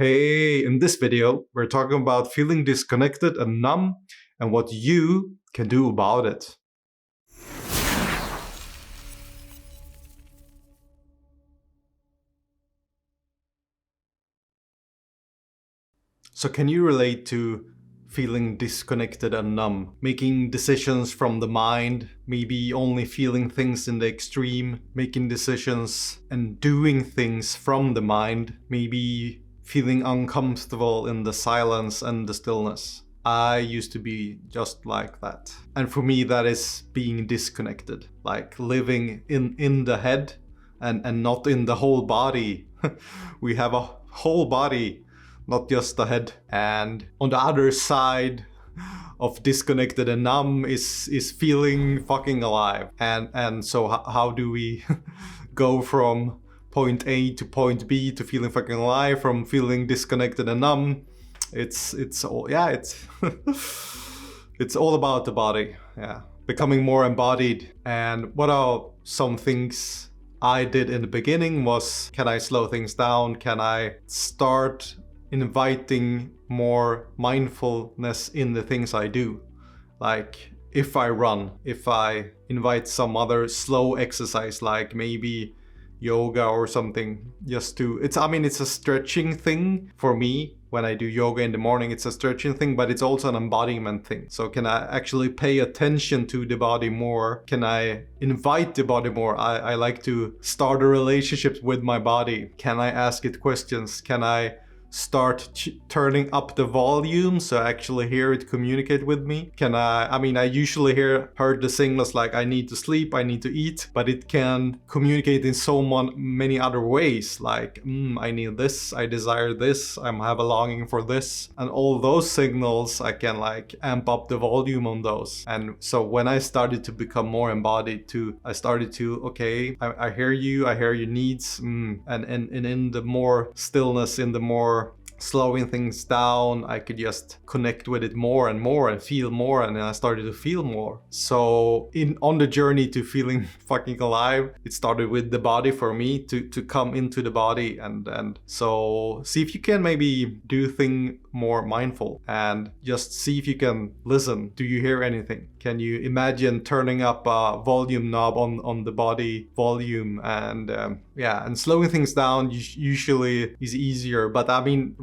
Hey, in this video, we're talking about feeling disconnected and numb and what you can do about it. So can you relate to feeling disconnected and numb? Making decisions from the mind, maybe only feeling things in the extreme, making decisions and doing things from the mind, maybe feeling uncomfortable in the silence and the stillness. I used to be just like that. And for me, that is being disconnected, like living in the head and not in the whole body. We have a whole body, not just the head. And on the other side of disconnected and numb is feeling fucking alive. And so how do we go from point A to point B to feeling fucking alive, from feeling disconnected and numb? It's all, yeah, it's it's all about the body. Yeah, becoming more embodied. And what are some things I did in the beginning was, can I slow things down? Can I start inviting more mindfulness in the things I do? Like if I run, if I invite some other slow exercise, like maybe yoga or something, just to, it's a stretching thing for me. When I do yoga in the morning, it's a stretching thing, but it's also an embodiment thing. So can I actually pay attention to the body more? Can I invite the body more? I like to start a relationship with my body. Can I ask it questions? Can I start turning up the volume so I actually hear it communicate with me? Can I usually heard the signals like I need to sleep, I need to eat, but it can communicate in so many other ways, like I need this, I desire this, I have a longing for this, and all those signals I can like amp up the volume on those. And so when I started to become more embodied I started to, okay, I hear you, I hear your needs, and in the more stillness, in the more slowing things down, I could just connect with it more and feel more, and then I started to feel more. So on the journey to feeling fucking alive, it started with the body for me, to come into the body, and so see if you can maybe do things more mindful and just see if you can listen. Do you hear anything? Can you imagine turning up a volume knob on the body volume? And and slowing things down usually is easier, but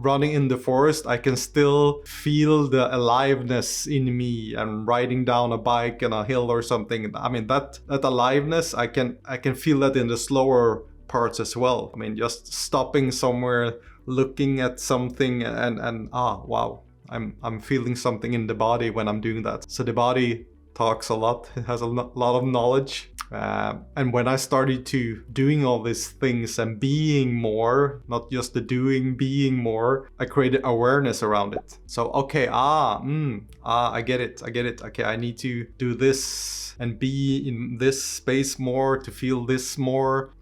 running in the forest, I can still feel the aliveness in me, and riding down a bike on a hill or something. That aliveness, I can feel that in the slower parts as well. Just stopping somewhere, looking at something, and wow, I'm feeling something in the body when I'm doing that. So the body talks a lot. It has a lot of knowledge. And when I started to doing all these things and being more, not just the doing, being more, I created awareness around it. So okay, I get it. Okay, I need to do this and be in this space more to feel this more.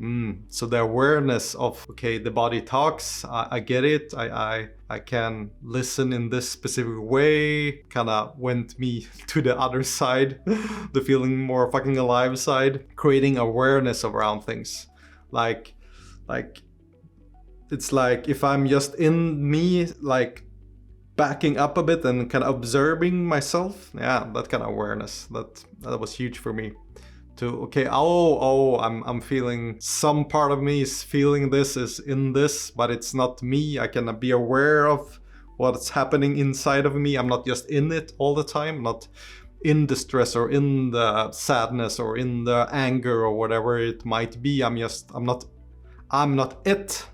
So the awareness of, okay, the body talks, I get it, I can listen in this specific way, kind of went me to the other side, the feeling more fucking alive side, creating awareness around things. Like it's like if I'm just in me, like backing up a bit and kind of observing myself. Yeah, that kind of awareness, that was huge for me. To, okay, I'm feeling, some part of me is feeling this, is in this, but it's not me. I can be aware of what's happening inside of me. I'm not just in it all the time, not in the stress or in the sadness or in the anger or whatever it might be. I'm not it,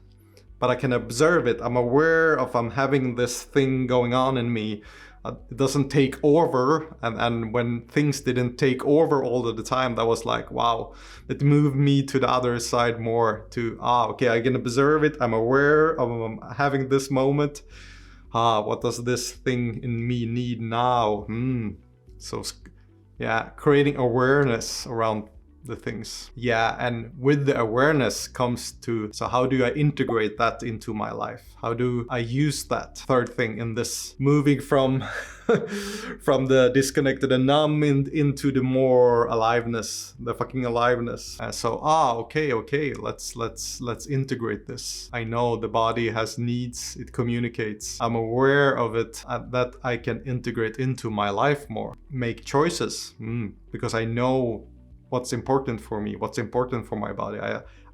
but I can observe it. I'm aware of, I'm having this thing going on in me. It doesn't take over, and when things didn't take over all of the time, that was like, wow, it moved me to the other side more, to okay, I can observe it, I'm aware of having this moment. What does this thing in me need now? So yeah, creating awareness around the things. Yeah, and with the awareness comes to, so how do I integrate that into my life? How do I use that third thing in this moving from from the disconnected and numb into the more aliveness, the fucking aliveness. So okay, let's integrate this. I know the body has needs, it communicates. I'm aware of it, that I can integrate into my life more. Make choices, because I know what's important for me, what's important for my body.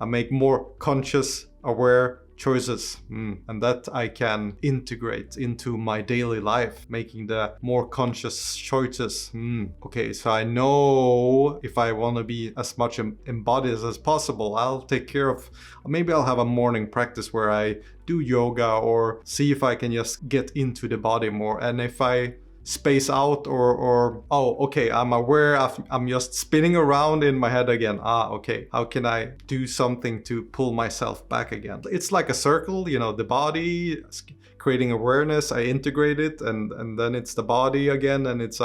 I make more conscious, aware choices, and that I can integrate into my daily life, making the more conscious choices. Okay, so I know if I want to be as much embodied as possible, I'll take care of, maybe I'll have a morning practice where I do yoga, or see if I can just get into the body more. And if I space out, or oh, okay, I'm aware I'm just spinning around in my head again. Okay, how can I do something to pull myself back again? It's like a circle, the body creating awareness, I integrate it, and then it's the body again, and it's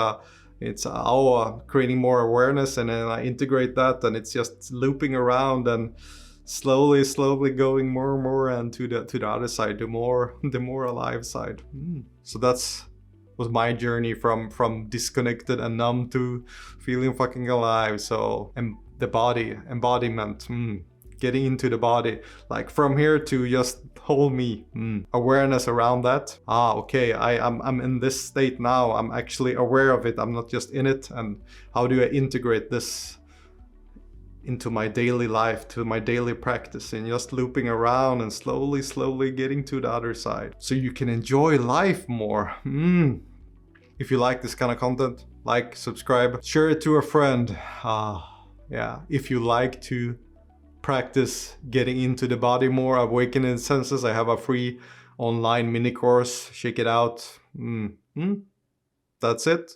creating more awareness, and then I integrate that, and it's just looping around, and slowly going more and more, and to the other side, the more alive side. So that's was my journey from disconnected and numb to feeling fucking alive. So, and the body, embodiment, getting into the body, like from here to just hold me, awareness around that. Okay, I'm in this state now, I'm actually aware of it, I'm not just in it. And how do I integrate this into my daily life, to my daily practice, and just looping around and slowly getting to the other side, so you can enjoy life more. If you like this kind of content, like, subscribe, share it to a friend. Yeah, if you like to practice getting into the body more, awakening senses, I have a free online mini course. Check it out. That's it.